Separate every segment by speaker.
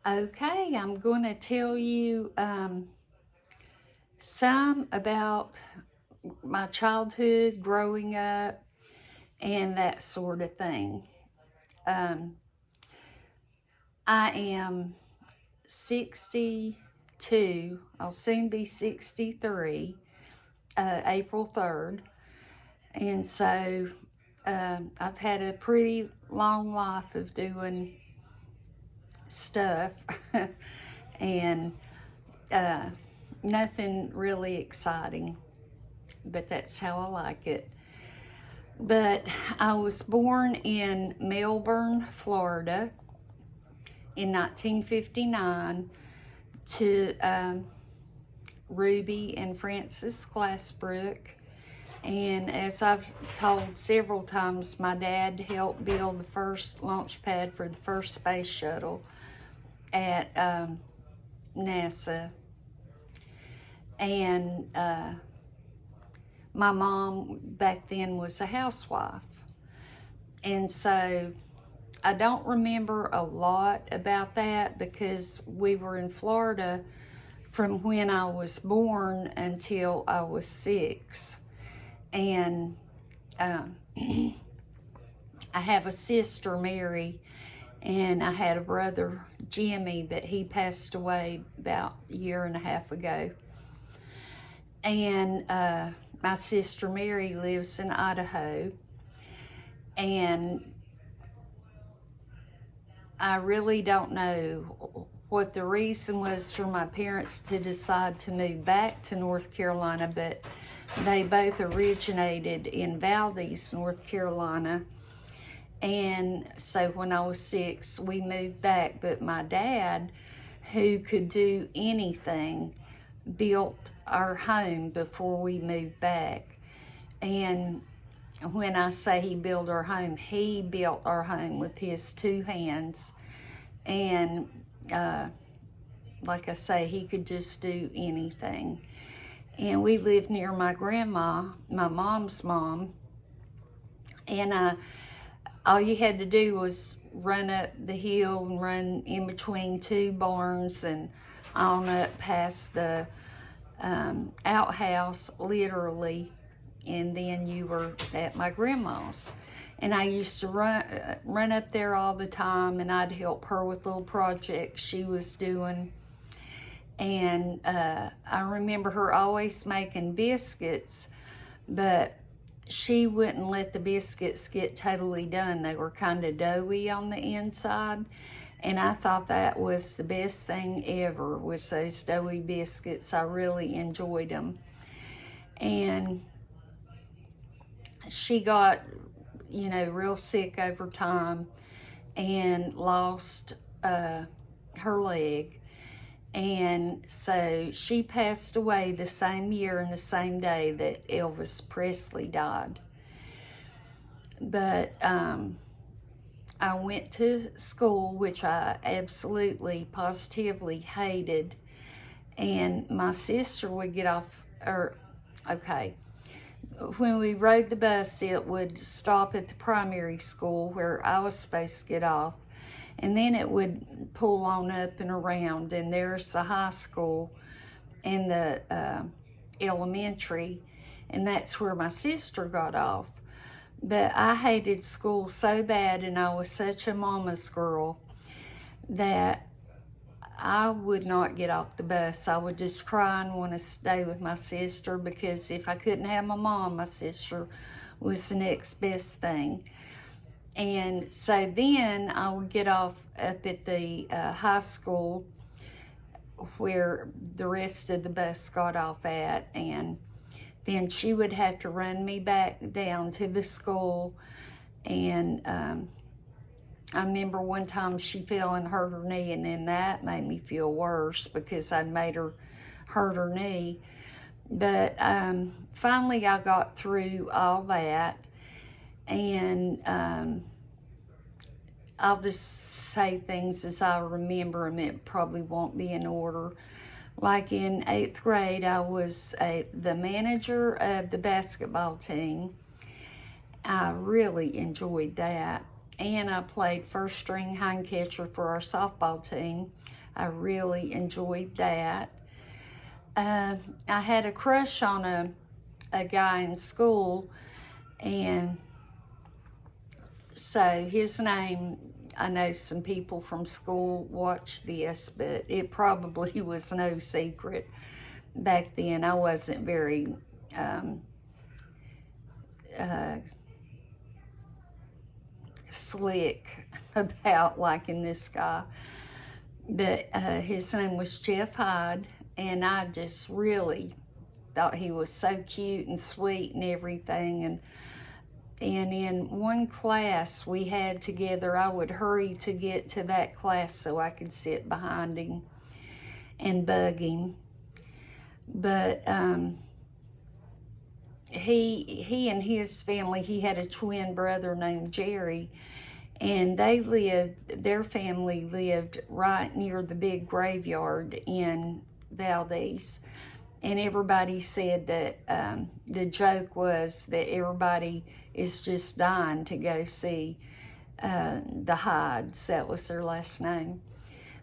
Speaker 1: Okay, I'm going to tell you some about my childhood, growing up, and that sort of thing. Um, I am 62. I'll soon be 63, April 3rd. And so I've had a pretty long life of doing stuff and uh, nothing really exciting, but that's how I like it. But I was born in Melbourne, Florida in 1959 to Ruby and Francis Glassbrook. And as I've told several times, my dad helped build the first launch pad for the first space shuttle at NASA. And my mom back then was a housewife. And so I don't remember a lot about that because we were in Florida from when I was born until I was 6. And I have a sister, Mary, and I had a brother, Jimmy, but he passed away about a year and a half ago. And my sister Mary lives in Idaho, and I really don't know what the reason was for my parents to decide to move back to North Carolina, but they both originated in Valdez, North Carolina. And so when I was 6, we moved back. But my dad, who could do anything, built our home before we moved back. And when I say he built our home, he built our home with his 2 hands. And like I say, he could just do anything. And we lived near my grandma, my mom's mom. And all you had to do was run up the hill and run in between 2 barns and on up past the outhouse, literally, and then you were at my grandma's. And I used to run up there all the time, and I'd help her with little projects she was doing. And I remember her always making biscuits, but she wouldn't let the biscuits get totally done. They were kind of doughy on the inside. And I thought that was the best thing ever, was those doughy biscuits. I really enjoyed them. And she got, real sick over time and lost her leg. And so she passed away the same year and the same day that Elvis Presley died. But I went to school, which I absolutely, positively hated. And my sister would get off, when we rode the bus, it would stop at the primary school where I was supposed to get off. And then it would pull on up and around, and there's the high school and the elementary, and that's where my sister got off. But I hated school so bad, and I was such a mama's girl, that I would not get off the bus. I would just cry and want to stay with my sister, because if I couldn't have my mom, my sister was the next best thing. And so then I would get off up at the high school where the rest of the bus got off at, and then she would have to run me back down to the school. And I remember one time she fell and hurt her knee, and then that made me feel worse because I'd made her hurt her knee. But finally I got through all that. And I'll just say things as I remember them. It probably won't be in order. Like in 8th grade, I was the manager of the basketball team. I really enjoyed that. And I played first string hind catcher for our softball team. I really enjoyed that. I had a crush on a guy in school, and so his name, I know some people from school watched this, but it probably was no secret back then. I wasn't very slick about liking this guy. But his name was Jeff Hyde, and I just really thought he was so cute and sweet and everything. And in one class we had together, I would hurry to get to that class so I could sit behind him and bug him. But he and his family, he had a twin brother named Jerry, and their family lived right near the big graveyard in Valdez. And everybody said that the joke was that everybody is just dying to go see the Hydes, that was their last name,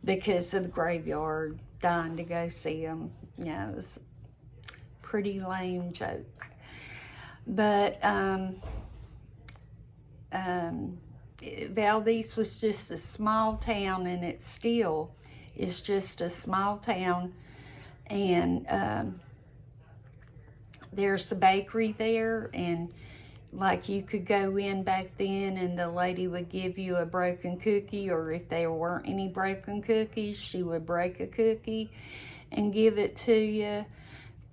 Speaker 1: because of the graveyard, dying to go see them. Yeah, it was a pretty lame joke. But Valdez was just a small town, and it still is just a small town. And there's a bakery there, and like you could go in back then and the lady would give you a broken cookie, or if there weren't any broken cookies, she would break a cookie and give it to you.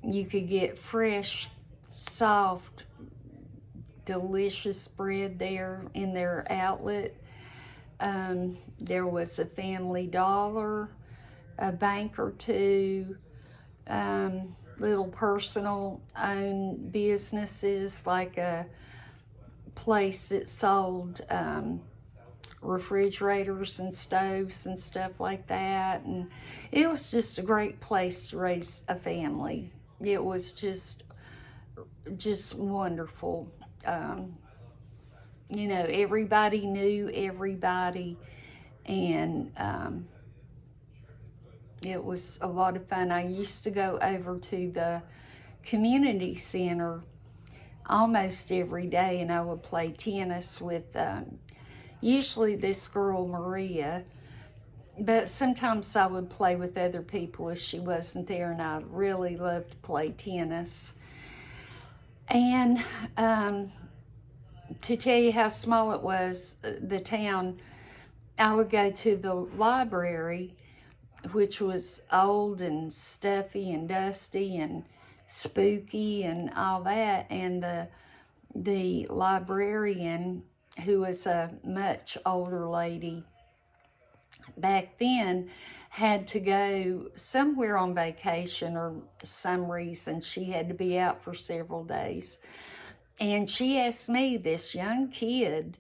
Speaker 1: You could get fresh, soft, delicious bread there in their outlet. There was a Family Dollar, a bank or two, little personal owned businesses, like a place that sold refrigerators and stoves and stuff like that. And it was just a great place to raise a family. It was just wonderful. You know, everybody knew everybody, and it was a lot of fun. I used to go over to the community center almost every day, and I would play tennis with usually this girl Maria, but sometimes I would play with other people if she wasn't there, and I really loved to play tennis. And to tell you how small it was, the town, I would go to the library, which was old and stuffy and dusty and spooky and all that, and the librarian, who was a much older lady back then, had to go somewhere on vacation or some reason. She had to be out for several days, and she asked me, this young kid,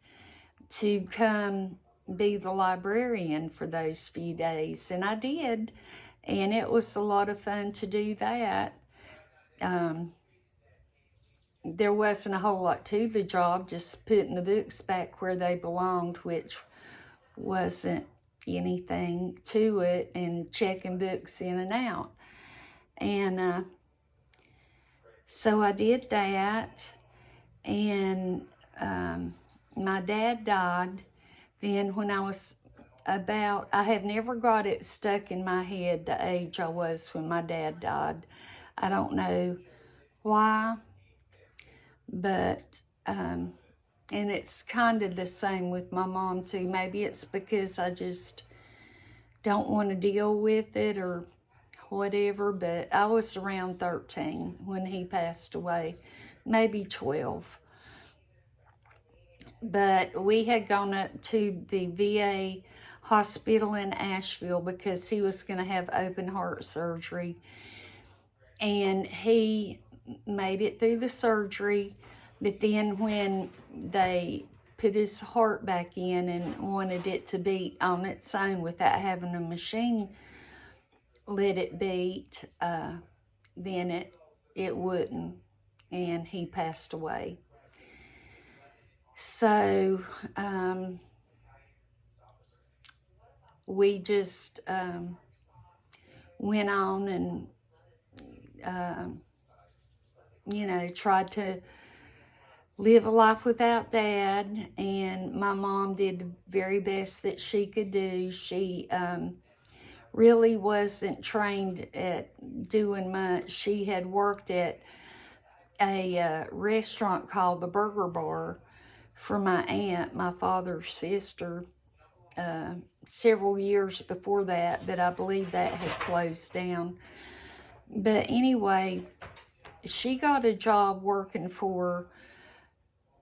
Speaker 1: to come be the librarian for those few days, and I did, and it was a lot of fun to do that. There wasn't a whole lot to the job, just putting the books back where they belonged, which wasn't anything to it, and checking books in and out. And so I did that, and my dad died then when I was I have never got it stuck in my head the age I was when my dad died. I don't know why, but and it's kind of the same with my mom too. Maybe it's because I just don't want to deal with it or whatever, but I was around 13 when he passed away, maybe 12. But we had gone up to the VA hospital in Asheville because he was going to have open heart surgery. And he made it through the surgery, but then when they put his heart back in and wanted it to beat on its own without having a machine let it beat, then it wouldn't, and he passed away. So we just went on and, tried to live a life without Dad, and my mom did the very best that she could do. She really wasn't trained at doing much. She had worked at a restaurant called the Burger Bar for my aunt, my father's sister, several years before that, but I believe that had closed down. But anyway, she got a job working for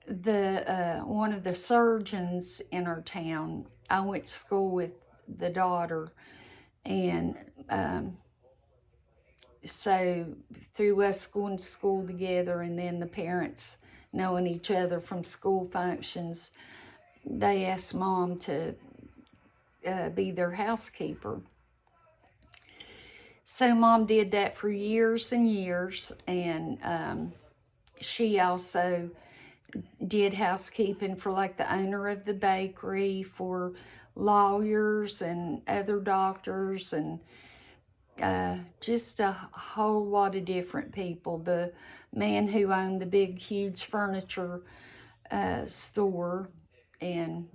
Speaker 1: the one of the surgeons in our town. I went to school with the daughter, and so through us going to school together and then the parents knowing each other from school functions, they asked Mom to be their housekeeper. So Mom did that for years and years, and she also did housekeeping for like the owner of the bakery, for lawyers and other doctors, and just a whole lot of different people. The man who owned the big, huge furniture store, and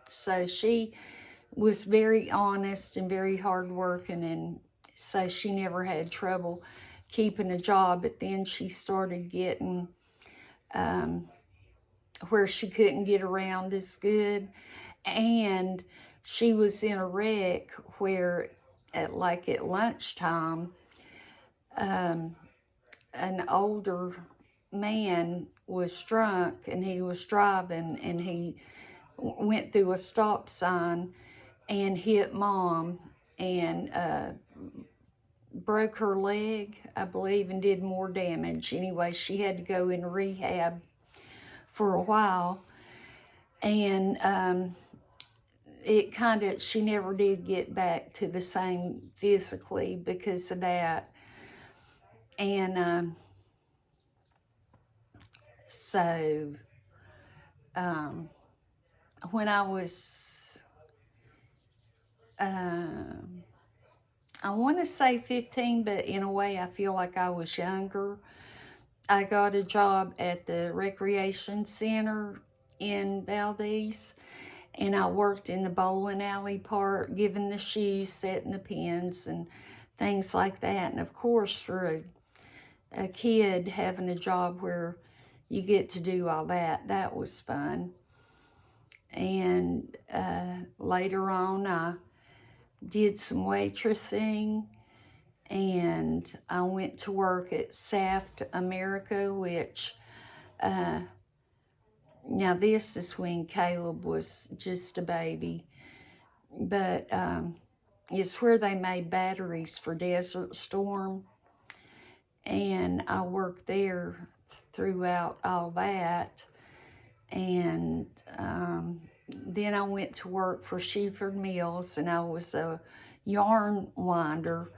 Speaker 1: so she was very honest and very hardworking, and so she never had trouble keeping a job. But then she started getting where she couldn't get around as good, and she was in a wreck where at lunchtime, an older man was drunk, and he was driving, and he went through a stop sign and hit Mom, and broke her leg, I believe, and did more damage. Anyway, she had to go in rehab for a while, and she never did get back to the same physically because of that. And so when I was, I want to say 15, but in a way I feel like I was younger, I got a job at the recreation center in Valdez, and I worked in the bowling alley part, giving the shoes, setting the pins, and things like that. And of course, for a kid, having a job where you get to do all that, that was fun. And later on, I did some waitressing, and I went to work at Saft America, which, now this is when Caleb was just a baby, but it's where they made batteries for Desert Storm, and I worked there throughout all that. And then I went to work for Sheford Mills, and I was a yarn winder,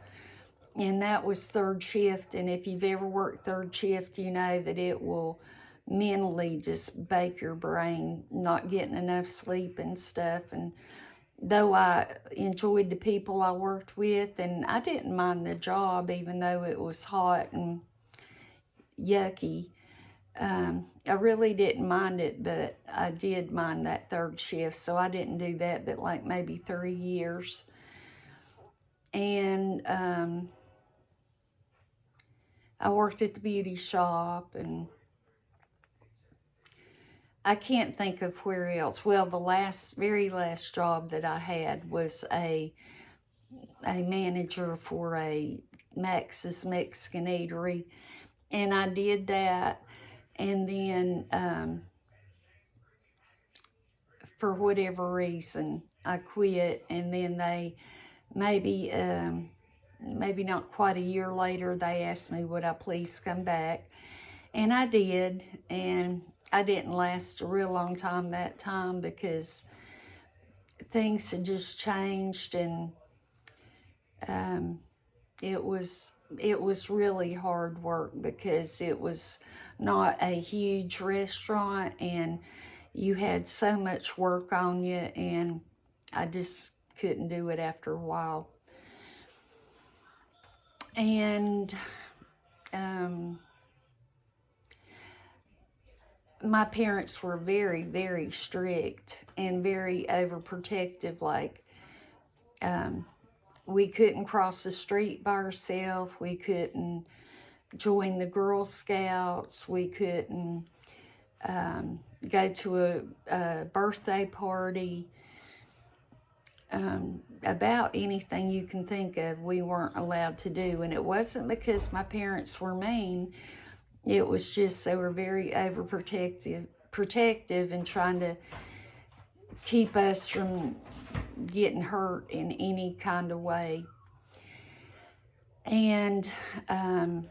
Speaker 1: and that was third shift. And if you've ever worked third shift, you know that it will mentally just bake your brain, not getting enough sleep and stuff. And though I enjoyed the people I worked with, and I didn't mind the job, even though it was hot and yucky, I really didn't mind it, but I did mind that third shift, so I didn't do that but like maybe 3 years. And I worked at the beauty shop, and I can't think of where else. Well, the very last job that I had was a manager for a Max's Mexican Eatery, and I did that. And then, for whatever reason, I quit. And then they, maybe not quite a year later, they asked me, would I please come back? And I did. And I didn't last a real long time that time because things had just changed, and it was really hard work because it was not a huge restaurant, and you had so much work on you, and I just couldn't do it after a while. And my parents were very, very strict and very overprotective. Like, we couldn't cross the street by ourselves. We couldn't join the Girl Scouts. We couldn't go to a birthday party. About anything you can think of, we weren't allowed to do. And it wasn't because my parents were mean. It was just they were very protective and trying to keep us from getting hurt in any kind of way. And I'm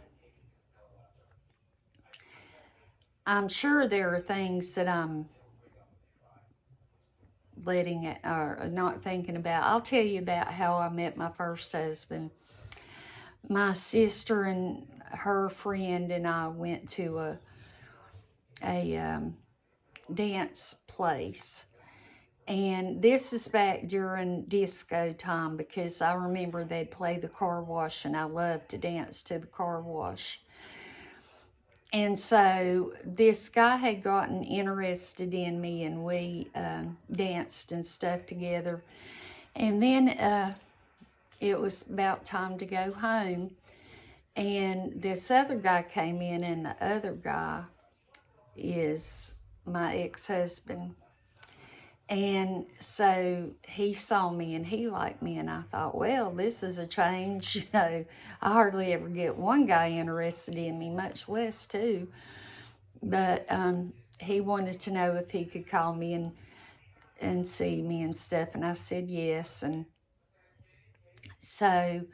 Speaker 1: sure there are things that I'm letting it or not thinking about. I'll tell you about how I met my first husband. My sister and her friend and I went to a dance place. And this is back during disco time, because I remember they'd play the car wash and I loved to dance to the car wash. And so this guy had gotten interested in me, and we danced and stuff together. And then it was about time to go home. And this other guy came in, and the other guy is my ex-husband. And so he saw me and he liked me, and I thought, well, this is a change. You know, I hardly ever get one guy interested in me, much less two. But he wanted to know if he could call me and see me and stuff, and I said yes. And so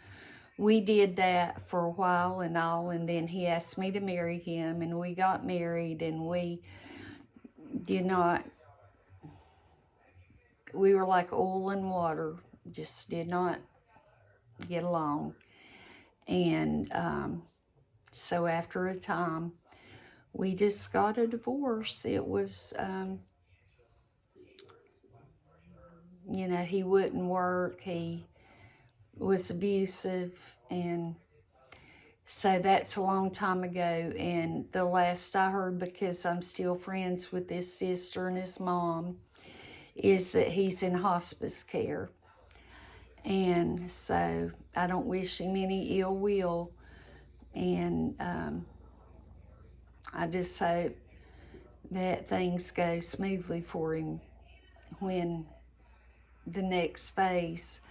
Speaker 1: we did that for a while and all, and then he asked me to marry him, and we got married, and we were like oil and water, just did not get along. And so after a time, we just got a divorce. It was, you know, he wouldn't work, he was abusive, and so that's a long time ago. And the last I heard, because I'm still friends with his sister and his mom, is that he's in hospice care. And so I don't wish him any ill will. And I just hope that things go smoothly for him when the next phase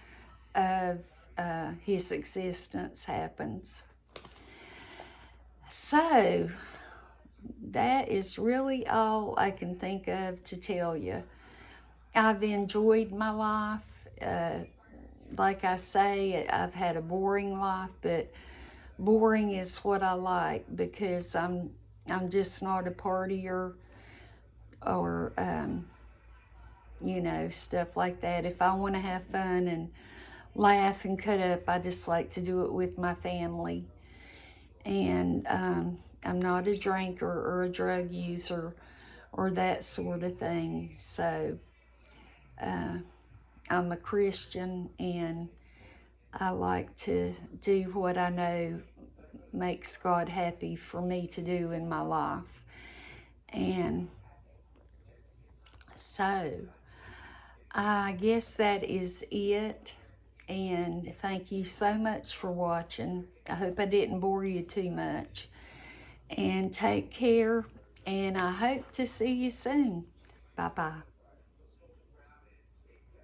Speaker 1: of his existence happens. So that is really all I can think of to tell you. I've enjoyed my life. Like I say, I've had a boring life, but boring is what I like, because I'm just not a partier or you know, stuff like that. If I want to have fun and laugh and cut up, I just like to do it with my family. And I'm not a drinker or a drug user or that sort of thing. So I'm a Christian, and I like to do what I know makes God happy for me to do in my life. And so I guess that is it. And thank you so much for watching. I hope I didn't bore you too much. And take care, and I hope to see you soon. Bye-bye.